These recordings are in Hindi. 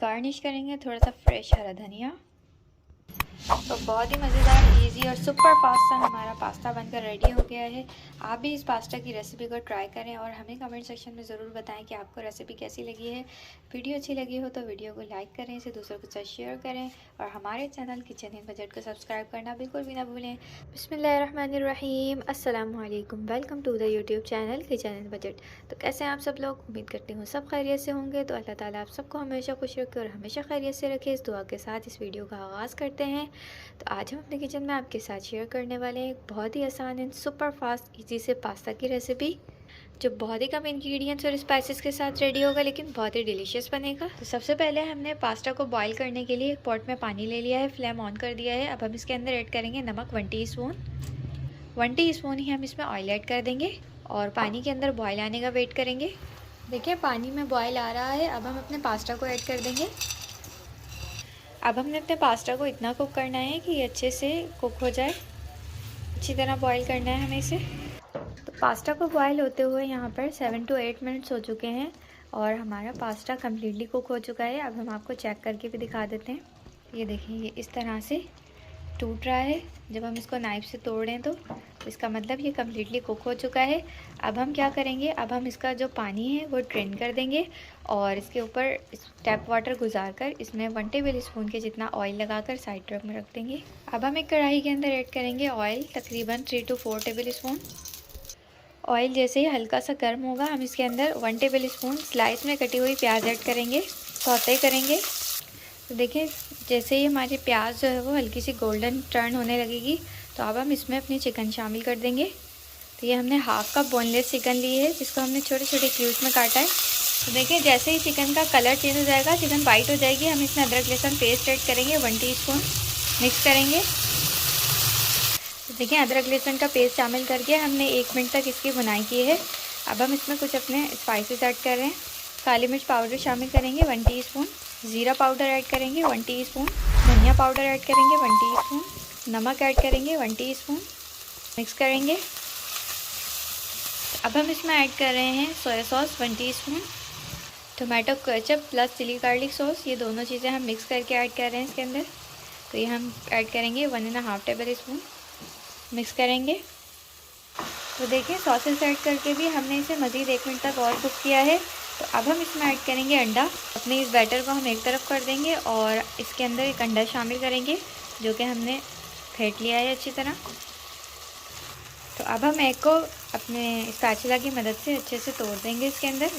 गार्निश करेंगे थोड़ा सा फ्रेश हरा धनिया। तो बहुत ही मज़ेदार, इजी और सुपर फास्ट सा हमारा पास्ता बनकर रेडी हो गया है। आप भी इस पास्ता की रेसिपी को ट्राई करें और हमें कमेंट सेक्शन में ज़रूर बताएं कि आपको रेसिपी कैसी लगी है। वीडियो अच्छी लगी हो तो वीडियो को लाइक करें, इसे दूसरों के साथ शेयर करें और हमारे चैनल किचन इन बजट को सब्सक्राइब करना बिल्कुल भी ना भूलें। बिस्मिल्लाहिर्रहमानिर्रहीम, अस्सलाम वालेकुम, welcome to the YouTube channel kitchen in budget. तो कैसे हैं आप सब लोग? उम्मीद करती हूँ सब खैरियत से होंगे। तो अल्लाह ताला आप सबको हमेशा खुश रखे और हमेशा खैरियत से रखे, इस दुआ के साथ इस वीडियो का आगाज़ करते हैं। तो आज हम अपने किचन में आपके साथ शेयर करने वाले हैं एक बहुत ही आसान एंड सुपर फास्ट इजी से पास्ता की रेसिपी, जो बहुत ही कम इंग्रेडिएंट्स और स्पाइसेस के साथ रेडी होगा लेकिन बहुत ही डिलीशियस बनेगा। तो सबसे पहले हमने पास्ता को बॉईल करने के लिए एक पॉट में पानी ले लिया है, फ्लेम ऑन कर दिया है। अब हम इसके अंदर ऐड करेंगे नमक 1 टीस्पून। 1 टीस्पून ही हम इसमें ऑयल ऐड कर देंगे और पानी के अंदर बॉयल आने का वेट करेंगे। देखिए पानी में बॉयल आ रहा है, अब हम अपने पास्ता को ऐड कर देंगे। अब हमने अपने पास्ता को इतना कुक करना है कि ये अच्छे से कुक हो जाए, अच्छी तरह बॉईल करना है हमें इसे। तो पास्ता को बॉईल होते हुए यहाँ पर 7 to 8 मिनट्स हो चुके हैं और हमारा पास्ता कम्प्लीटली कुक हो चुका है। अब हम आपको चेक करके भी दिखा देते हैं। ये देखिए, ये इस तरह से टूट रहा है। जब हम इसको नाइफ से तोड़ें तो इसका मतलब ये कम्प्लीटली कुक हो चुका है। अब हम क्या करेंगे, अब हम इसका जो पानी है वो ड्रेन कर देंगे और इसके ऊपर टैप वाटर गुजार कर इसमें 1 टेबल स्पून के जितना ऑयल लगाकर साइड में रख देंगे। अब हम एक कढ़ाई के अंदर ऐड करेंगे ऑयल, तकरीबन 3 to 4 टेबल स्पून। ऑयल जैसे ही हल्का सा गर्म होगा हम इसके अंदर 1 टेबल स्पून स्लाइस में कटी हुई प्याज ऐड करेंगे, सौते करेंगे। तो देखिए जैसे ही हमारी प्याज जो है वो हल्की सी गोल्डन टर्न होने लगेगी तो अब हम इसमें अपनी चिकन शामिल कर देंगे। तो ये हमने हाफ कप बोनलेस चिकन ली है, जिसको हमने छोटे छोटे क्यूब्स में काटा है। तो देखिए जैसे ही चिकन का कलर चेंज हो जाएगा, चिकन वाइट हो जाएगी, हम इसमें अदरक लहसुन पेस्ट ऐड करेंगे 1 टीस्पून, मिक्स करेंगे। तो देखिए अदरक लहसुन का पेस्ट शामिल करके हमने 1 मिनट तक इसकी भुनाई की है। अब हम इसमें कुछ अपने स्पाइसेस ऐड कर रहे हैं। काली मिर्च पाउडर शामिल करेंगे 1 टीस्पून, ज़ीरा पाउडर ऐड करेंगे 1 टीस्पून, धनिया पाउडर ऐड करेंगे 1 टीस्पून, नमक ऐड करेंगे 1 टीस्पून, मिक्स करेंगे। अब हम इसमें ऐड कर रहे हैं soya sauce 1 teaspoon, tomato ketchup plus chilli garlic sauce, ये दोनों चीज़ें हम मिक्स करके ऐड कर रहे हैं इसके अंदर। तो ये हम ऐड करेंगे 1.5 टेबल स्पून, मिक्स करेंगे। तो देखिए सॉसेस ऐड करके भी हमने इसे मज़ीद 1 मिनट तक और कुक किया है। तो अब हम इसमें ऐड करेंगे अंडा। अपने इस बैटर को हम एक तरफ कर देंगे और इसके अंदर एक अंडा शामिल करेंगे जो कि हमने फेंट लिया है अच्छी तरह। तो अब हम एग को अपने स्पैचुला की मदद से अच्छे से तोड़ देंगे इसके अंदर,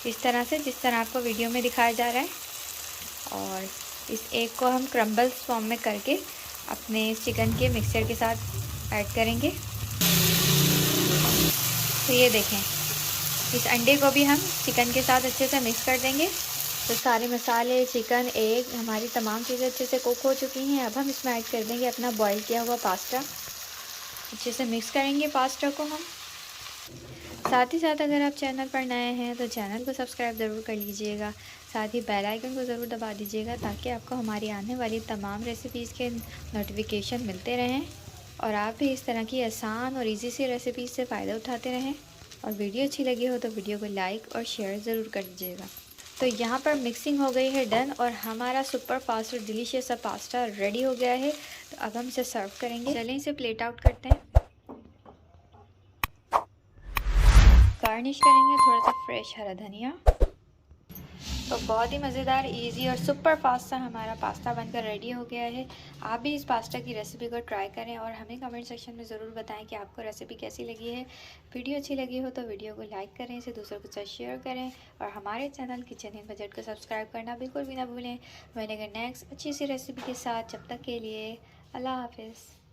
इस तरह से जिस तरह आपको वीडियो में दिखाया जा रहा है। और इस एग को हम क्रम्बल्स फॉर्म में करके अपने चिकन के मिक्सचर के साथ ऐड करेंगे। तो ये देखें, इस अंडे को भी हम चिकन के साथ अच्छे से मिक्स कर देंगे। तो सारे मसाले, चिकन, एग, हमारी तमाम चीज़ें अच्छे से कुक हो चुकी हैं। अब हम इसमें ऐड कर देंगे अपना बॉईल किया हुआ पास्ता। अच्छे से मिक्स करेंगे पास्ता को हम। साथ ही साथ अगर आप चैनल पर नए हैं तो चैनल को सब्सक्राइब ज़रूर कर लीजिएगा, साथ ही बेल आइकन को ज़रूर दबा दीजिएगा ताकि आपको हमारी आने वाली तमाम रेसिपीज़ के नोटिफिकेशन मिलते रहें और आप भी इस तरह की आसान और इजी सी रेसिपीज़ से फ़ायदा उठाते रहें। और वीडियो अच्छी लगी हो तो वीडियो को लाइक और शेयर ज़रूर कर दीजिएगा। तो यहाँ पर मिक्सिंग हो गई है डन और हमारा सुपर फास्ट और डिलीशियस सा पास्ता रेडी हो गया है। तो अब हम इसे सर्व करेंगे। चलें इसे प्लेट आउट करते हैं। गार्निश करेंगे थोड़ा सा फ्रेश हरा धनिया। तो बहुत ही मज़ेदार, इजी और सुपर फास्ट सा हमारा पास्ता बनकर रेडी हो गया है। आप भी इस पास्ता की रेसिपी को ट्राई करें और हमें कमेंट सेक्शन में ज़रूर बताएं कि आपको रेसिपी कैसी लगी है। वीडियो अच्छी लगी हो तो वीडियो को लाइक करें, इसे दूसरों के साथ शेयर करें और हमारे चैनल किचन इन बजट को सब्सक्राइब करना बिल्कुल भी ना भूलें। मिलेंगे नेक्स्ट अच्छी सी रेसिपी के साथ, जब तक के लिए अल्लाह हाफिज़।